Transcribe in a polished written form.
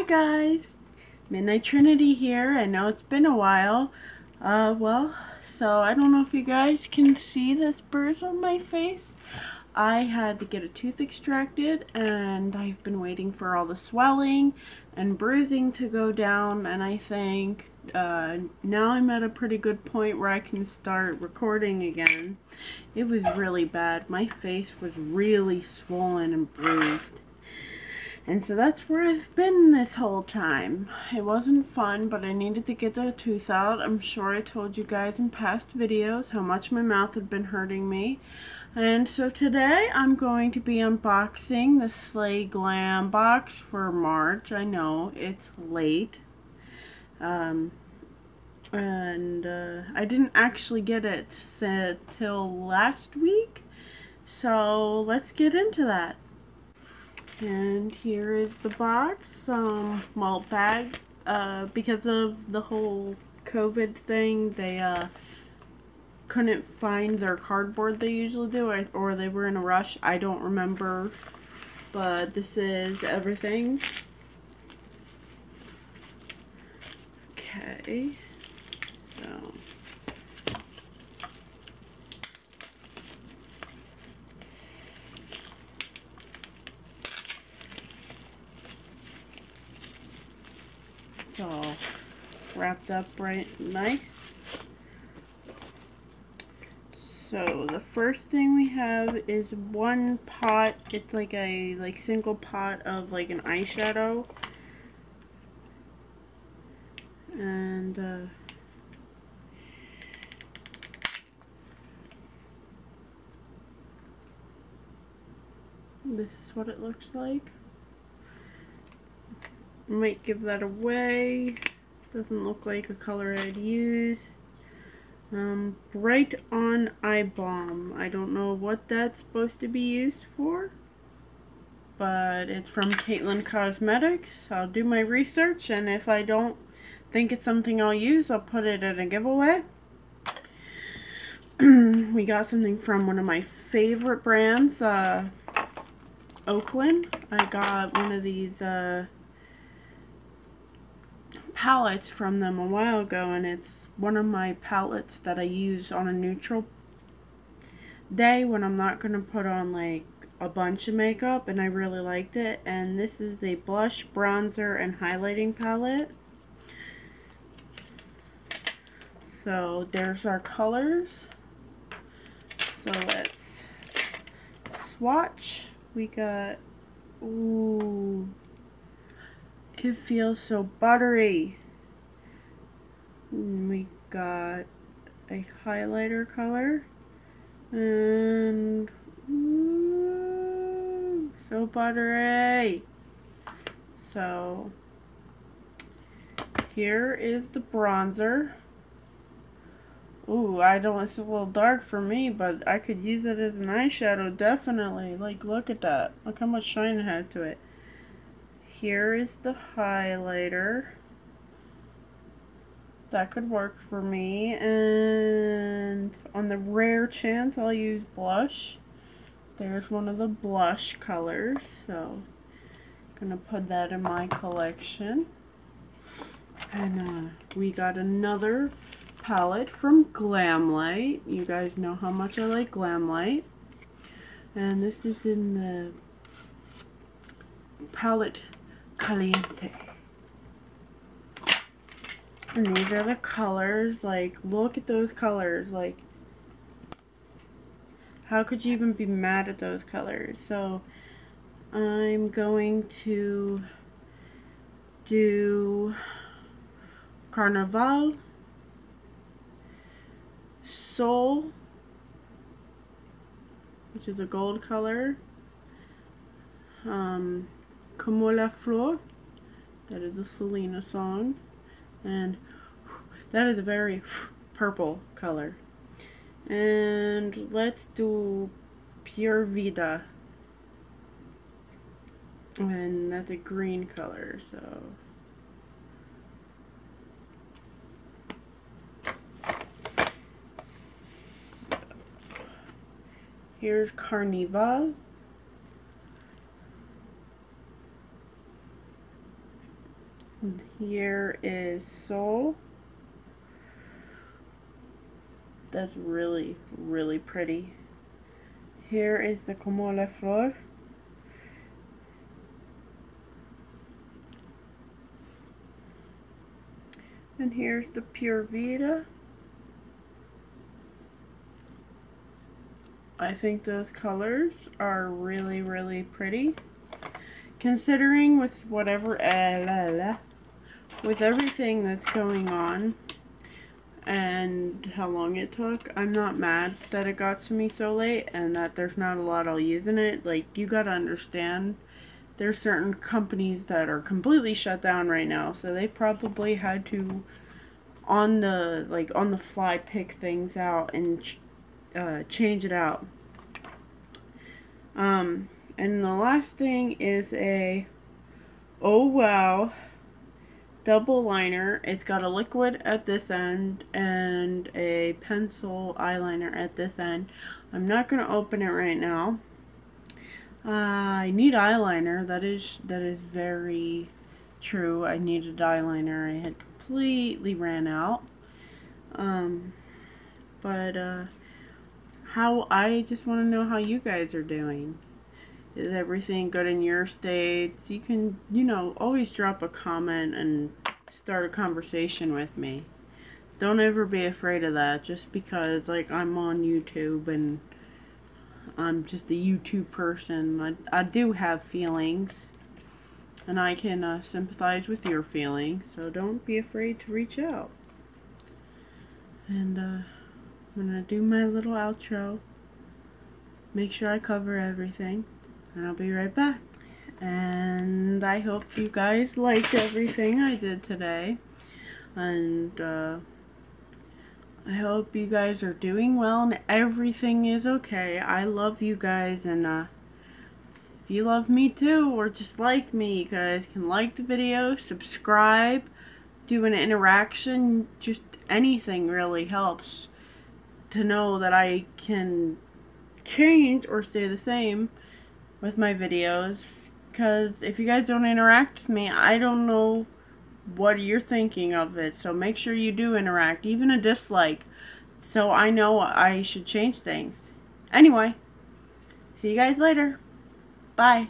Hi guys, Midnight Trinity here. I know it's been a while. So I don't know if you guys can see this bruise on my face. I had to get a tooth extracted and I've been waiting for all the swelling and bruising to go down, and I think now I'm at a pretty good point where I can start recording again. It was really bad. My face was really swollen and bruised. And so that's where I've been this whole time. It wasn't fun, but I needed to get the tooth out. I'm sure I told you guys in past videos how much my mouth had been hurting me. And so today I'm going to be unboxing the Slay Glam box for March. I know, it's late. I didn't actually get it till last week. So let's get into that. And here is the box, bag. Because of the whole COVID thing, they couldn't find their cardboard they usually do, or they were in a rush. I don't remember, but this is everything. Okay, so it's all wrapped up right nice. So the first thing we have is one pot. It's like a single pot of like an eyeshadow, and this is what it looks like. I might give that away. Doesn't look like a color I'd use. Bright On Eye Balm. I don't know what that's supposed to be used for, but it's from Caitlin Cosmetics. I'll do my research, and if I don't think it's something I'll use, I'll put it in a giveaway. We got something from one of my favorite brands, Oakland. I got one of these palettes from them a while ago, and it's one of my palettes that I use on a neutral day when I'm not going to put on like a bunch of makeup, and I really liked it. And this is a blush, bronzer, and highlighting palette. So there's our colors. So let's swatch. We got, ooh, it feels so buttery. We got a highlighter color, and ooh, so buttery. So here is the bronzer. Ooh, it's a little dark for me, but I could use it as an eyeshadow, definitely. Like, look at that. Look how much shine it has to it. Here is the highlighter. That could work for me. And on the rare chance I'll use blush, there's one of the blush colors. So I'm gonna put that in my collection. And we got another palette from Glam. You guys know how much I like Glam. And this is in the palette Caliente. And these are the colors. Like, look at those colors. Like, how could you even be mad at those colors? So I'm going to do Carnaval, Soul, which is a gold color, Koala Floor, that is a Selena song, and that is a very purple color. And let's do Pure Vida, and that's a green color. So here's Carnival. And here is Soul. That's really, really pretty. Here is the Koala Floor. And here's the Pure Vita. I think those colors are really, really pretty. Considering with whatever, with everything that's going on and how long it took, I'm not mad that it got to me so late and that there's not a lot I'll use in it. Like, you gotta understand, there's certain companies that are completely shut down right now, so they probably had to on the fly pick things out and change it out. And the last thing is a Oh Wow double liner. It's got a liquid at this end and a pencil eyeliner at this end. I'm not going to open it right now. I need eyeliner. That is very true. I needed eyeliner. I had completely ran out. How I just want to know how you guys are doing. Is everything good in your states? You can, always drop a comment and start a conversation with me. Don't ever be afraid of that, just because, like, I'm on YouTube and I'm just a YouTube person. I do have feelings, and I can sympathize with your feelings, so don't be afraid to reach out. And I'm gonna do my little outro. Make sure I cover everything. And I'll be right back. And I hope you guys liked everything I did today. And I hope you guys are doing well and everything is okay. I love you guys, and if you love me too or just like me, you guys can like the video, subscribe, do an interaction. Just anything really helps to know that I can change or stay the same with my videos, because if you guys don't interact with me, I don't know what you're thinking of it. So make sure you do interact, even a dislike, so I know I should change things. Anyway, see you guys later. Bye.